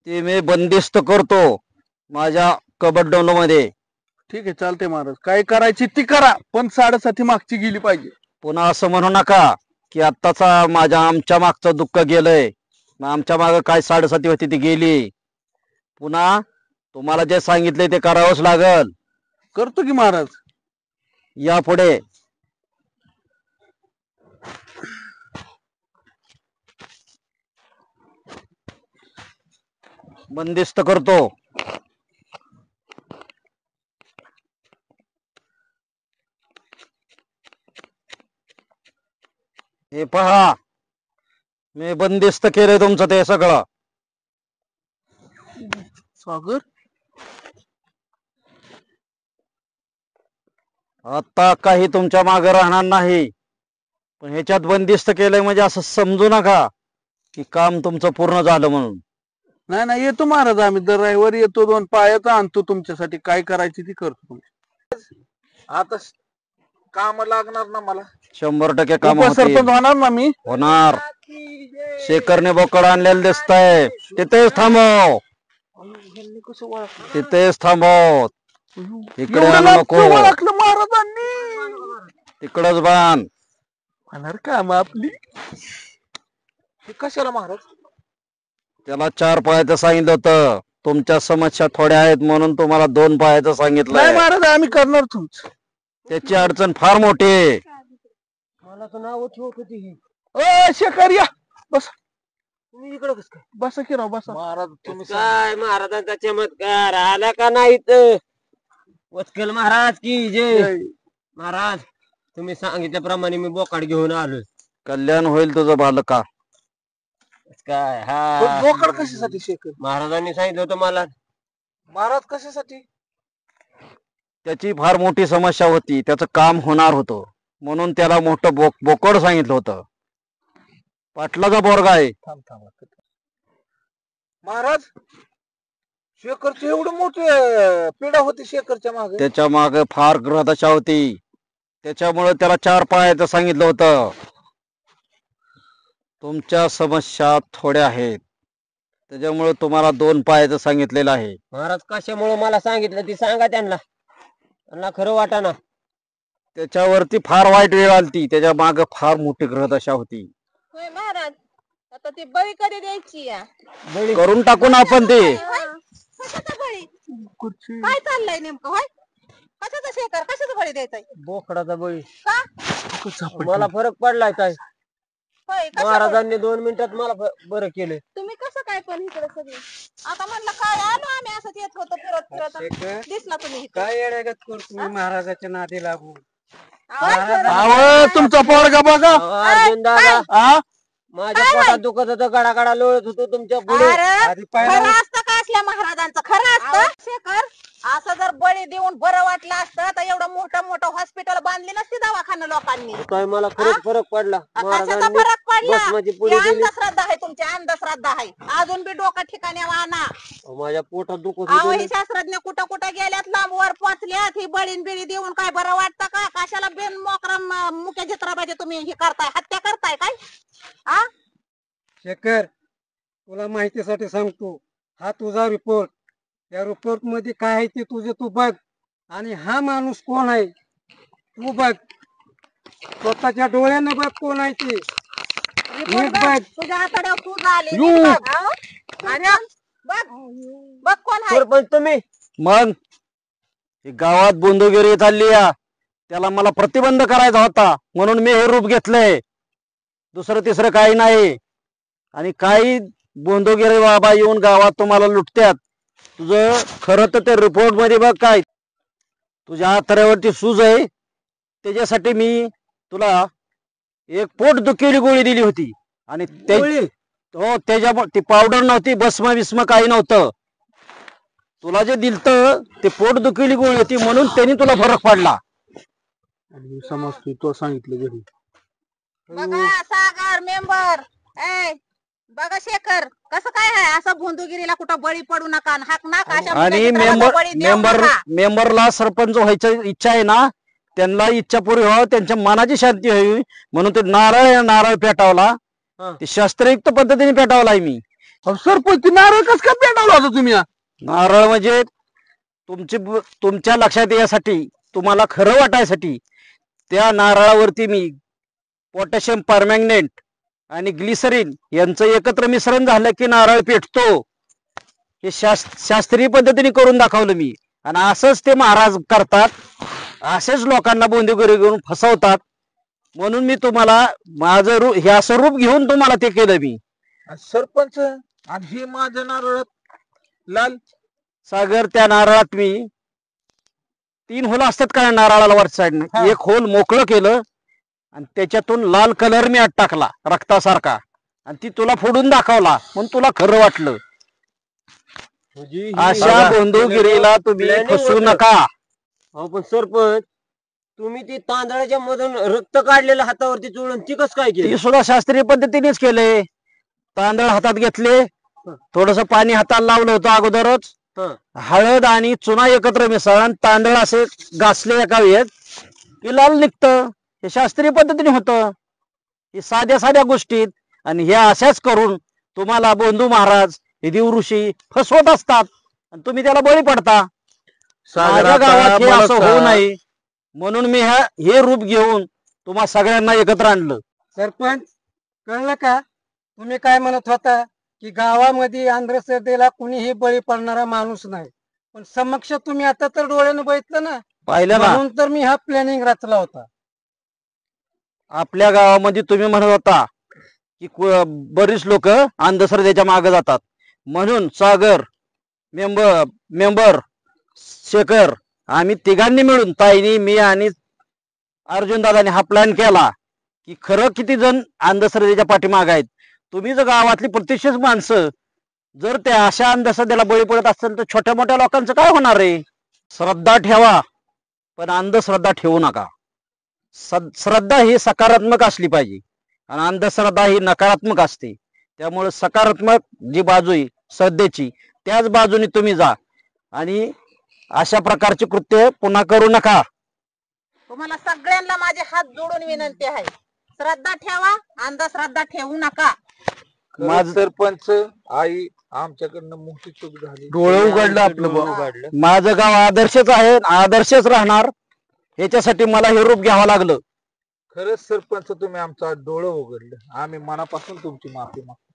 ते मी बंदिस्त करतो माझ्या कबड्डोलो मध्ये ठीक आहे चालते महाराज काय करायची ती करा पण 7.5 मागची गेली पाहिजे पुन्हा असं म्हणू नका की आत्ताचा आमच्या मागचं दुःख गेलंय आमच्या माग काय 7.5 होती ती गेली पुन्हा तुम्हाला जे सांगितले ते करावंच लागल करतो की महाराज या पुढे बंदिस्त करतो हे पहा मी बंदिस्त केलंय तुमचं ते सगळं सागर आता काही तुमच्या मागे राहणार नाही पण ह्याच्यात बंदिस्त केलंय म्हणजे असं समजू नका की काम तुमचं पूर्ण झालं म्हणून नाही नाही येतो महाराज आम्ही दर रविवारी येतो 2 पायाचा आणतो तुमच्यासाठी काय करायची ती करतो आता काम लागणार ना मला 100% काम सरपंच होणार ना मी होणार शेखरने बोकड आणलेलं दिसतंय तिथेच थांबव तिथेच थांबव इकडे आणू नको ओळखलं महाराजांनी तिकडच बांध होणार काम आपली हे कशाला महाराज त्याला 4 पायाचं सांगितलं होतं तुमच्या समस्या थोड्या आहेत म्हणून तुम्हाला 2 पायाचं नाही सांगितलं महाराज आम्ही करणार तुमचं त्याची अडचण फार मोठी आहे मला तर नाव ठेवत होती शेखर या बस तुम्ही इकडं कसं काय बसा की राव बसा महाराज तुम्ही काय महाराजांचा चमत्कार आला का नाही इथं? वत्कल महाराज की जय महाराज तुम्ही सांगितल्याप्रमाणे मी बोकाड घेऊन आलो कल्याण होईल तुझं बालका काय पण हा बोकड कशासाठी शेखर महाराजांनी सांगितलं होतं मला महाराज कशासाठी त्याची फार मोठी समस्या होती त्याचं काम होणार होतं म्हणून त्याला मोठं बोकड सांगितलं होतं पाटलाचा बोरगा आहे थांब थांब महाराज शेखरची एवढं मोठी पिढा होती शेखरच्या मागे त्याच्या मागे फार ग्रहदशा होती त्याच्यामुळे त्याला 4 पायाचं सांगितलं होतं तुमच्या समस्या थोड्या आहेत त्याच्यामुळे तुम्हाला 2 पायाचं सांगितलेलं आहे महाराज कशामुळे मला सांगितलं ती सांगा त्यांना खरं वाटा ना त्याच्यावरती फार वाईट वेळ आलती त्याच्या मागे फार मोठी ग्रहदशा होती होय महाराज आता ती बळी कधी द्यायची या करून टाकू ना आपण ते कशाचा बळी काय चाललंय नेमकं होय कशाचा शेखर कशाचा बळी द्यायचाय बोकडाचा बळी का मला फरक पडलाय काय होय कशामुळे? महाराजांनी 2 मिनिटात मला बरं केलं तुम्ही कसं काय पण इकडे सगळी आता म्हणलं काय आलो आम्ही असंच येत होतो फिरत दिसला तुम्ही इथं. काय येण्यागत करतो मी महाराजाच्या नादी लागू आवाज जरा- अहो तुमचा पोरगा बघा अर्जुन दादा आ माझ्या काय पोटात दुखत होतं, गडागडा लोळत होतो तुमच्या पुढे. अरे आधी पाहिलं खरं असतं का असल्या महाराजांचं खरं असतं शेखर असं जर बळी देऊन बरं वाटलं असतं तर एवढं मोठं मोठं हॉस्पिटल बांधली नसती दवाखाना लोकांनी. काय मला खरंच फरक पडला. कशाचा महाराजांनी फरक पडला भस्माची ही पुडी दिली. अंधश्रद्धा आहे तुमची अंधश्रद्धा आहे अजून बी डोकं ठिकाणी आणा. माझ्या पोटात दुखत अहो होतं. हे शास्त्रज्ञ कुठं कुठं गेल्यात लांब वर पोचल्यात ही बळीन बिळी देऊन काय बरं वाटतं का कशाला बेन मोकरम मुख्य चित्राबाजी तुम्ही हे करताय हत्या करताय काय आ शेखर तुला माहितीसाठी सांगतो, हा तुझा रिपोर्ट, या रिपोर्ट मध्ये काय आहे ते तुझे तू बघ, आणि हा माणूस कोण आहे तू बघ, स्वतःच्या डोळ्यानं बघ कोण आहे ते. रिपोर्ट बघ. तुझ्या हाताड्यावर तू झाली यू. आणि बघ बघ कोण आहे सरपंच तुम्ही मग ही गावात बोंदोगिरी चालली या त्याला मला प्रतिबंध करायचा होता म्हणून मी हे रूप घेतलंय. दुसरं तिसरं काही नाही. आणि काही बोंदोगिरी बाबा येऊन गावात तुम्हाला लुटत्यात. तुझं खरं तर ते रिपोर्ट मध्ये बघ काय तुझ्या हाताऱ्यावरती सूज आहे त्याच्यासाठी मी तुला एक पोट दुखीची गोळी दिली होती. आणि हो त्याच्या ती पावडर नव्हती, भस्म बिस्म काही नव्हतं. तुला जे दिलत ते पोट दुखीची गोळी होती म्हणून त्यांनी तुला फरक पडला. समजतो तो सांगितलं घरी. बघा सागर मेंबर ए बघा शेखर कसं काय आहे असं भोंदूगिरीला कुठं बळी पडू नका आणि हाक नाक अशा आणि मुलाच्या बळी देऊ नका. मेंबरला सरपंच व्हायची इच्छा आहे ना, त्यांना इच्छा पुरी व्हावं, त्यांच्या मनाची शांती व्हावी म्हणून ते नारळ पेटावला. हा. ते शास्त्रयुक्त पद्धतीने पेटावलाय मी. सरपंच नारळ कस काय पेटवला होता तुम्ही? नारळ म्हणजे तुमच्या लक्षात यासाठी, तुम्हाला खरं वाटायसाठी त्या नारळावरती मी पोटॅशियम परमॅंगनेट आणि ग्लिसरीन यांचं एकत्र मिश्रण झालं की नारळ पेटतो. हे शास्त्रीय पद्धतीने करून दाखवलं मी. आणि असंच ते महाराज करतात, असेच लोकांना बोंदेगिरी घेऊन फसवतात. म्हणून मी तुम्हाला माझं रूप हे असं रूप घेऊन तुम्हाला ते केलं मी. सरपंच आणि हे माझ्या नारळात लाल सागर त्या नारळात मी 3 होल असतात का नारळाला वर साईडने, हा. एक होल मोकळं केलं आणि त्याच्यातून लाल कलर मी आत टाकला रक्तासारखा आणि ती तुला फोडून दाखवला म्हणून तुला खरं वाटलं. म्हणजे ही- अशा बोंधुगिरीला तुम्ही planning फसू होतं. नका. अहो पण सरपंच तुम्ही ती तांदळाच्या मधून रक्त काढलेलं हातावरती चोळून ती कस काय केली? ती सुद्धा शास्त्रीय पद्धतीनेच केले. तांदळ हातात घेतले, थोडस पाणी हाताला लावलं होतं अगोदरच, हं. हळद आणि चुना एकत्र मिसळून तांदळ असे घासले एका वेळेत की लाल निघतं. हे शास्त्रीय पद्धतीने होतं. हे साध्या साध्या गोष्टीत आणि ह्या अशाच करून तुम्हाला बोंधू महाराज हे देव ऋषी फसवत असतात आणि तुम्ही त्याला बळी पडता. माझ्या गावात हे असं होऊ नये म्हणून मी हे रूप घेऊन तुम्हा सगळ्यांना एकत्र आणलं. सरपंच कळलं का तुम्ही काय म्हणत होता की गावामध्ये अंधश्रद्धेला कुणीही बळी पडणारा माणूस नाही, पण समक्ष तुम्ही आता तर डोळ्यानं बघितलं ना, पाहिलं ना म्हणून तर मी हा प्लॅनिंग रचला होता. आपल्या गावामध्ये तुम्ही म्हणत होता की बरीच लोक अंधश्रद्धेच्या मागे जातात म्हणून सागर मेंबर शेखर आम्ही तिघांनी मिळून ताईनी मी आणि अर्जुन दादानी हा प्लॅन केला की खरं किती जण अंधश्रद्धेच्या पाठीमागे आहेत. तुम्ही जर गावातली प्रतिष्ठित माणसं जर त्या अशा अंधश्रद्धेला बळी पडत असेल तर छोट्या मोठ्या लोकांचं काय होणार आहे? श्रद्धा ठेवा पण अंधश्रद्धा ठेवू नका. श्रद्धा ही सकारात्मक असली पाहिजे आणि अंधश्रद्धा ही नकारात्मक असते. त्यामुळे सकारात्मक जी बाजू आहे श्रद्धेची त्याच बाजूने तुम्ही जा आणि अशा प्रकारचे कृत्य पुन्हा करू नका. तुम्हाला सगळ्यांना माझे हात जोडून विनंती आहे, श्रद्धा ठेवा अंधश्रद्धा ठेवू नका. माझं सरपंच आई आमच्याकडनं मोठी चूक झाली. डोळं उघडलं आपलं डोळं उघडलं. माझं गाव आदर्शच आहे, आदर्शच राहणार. याच्यासाठी मला हे रूप घ्यावं लागलं. खरंच सरपंच तुम्ही आमचा डोळं उघडलं. आम्ही मनापासून तुमची माफी मागतो.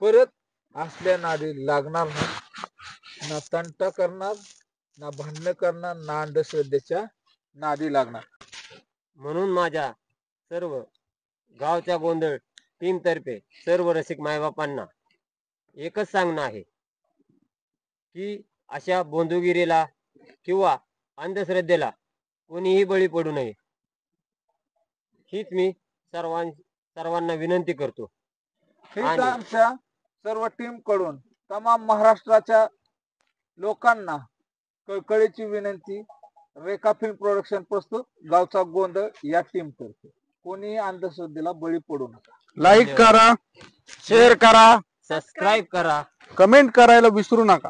परत असल्या नादी लागणार नाही, ना तंटा करणार, ना भांडणं करणार, ना अंधश्रद्धेच्या नादी लागणार. म्हणून माझ्या सर्व गावच्या गोंधळ टीम तर्फे सर्व रसिक मायबापांना एकच सांगणं आहे की अशा बोंधुगिरीला किंवा अंधश्रद्धेला कोणीही बळी पडू नये हीच मी सर्वांना विनंती करतो. हीच आणि- आमच्या सर्व टीम कडून तमाम महाराष्ट्राच्या लोकांना कळकळीची विनंती. रेखा फिल्म प्रोडक्शन प्रस्तुत गावचा गोंधळ या टीम तर्फे. कोणी अंधश्रद्धेला बळी पडू नका. लाईक करा, शेअर करा, सबस्क्राईब करा. कमेंट करायला विसरू नका.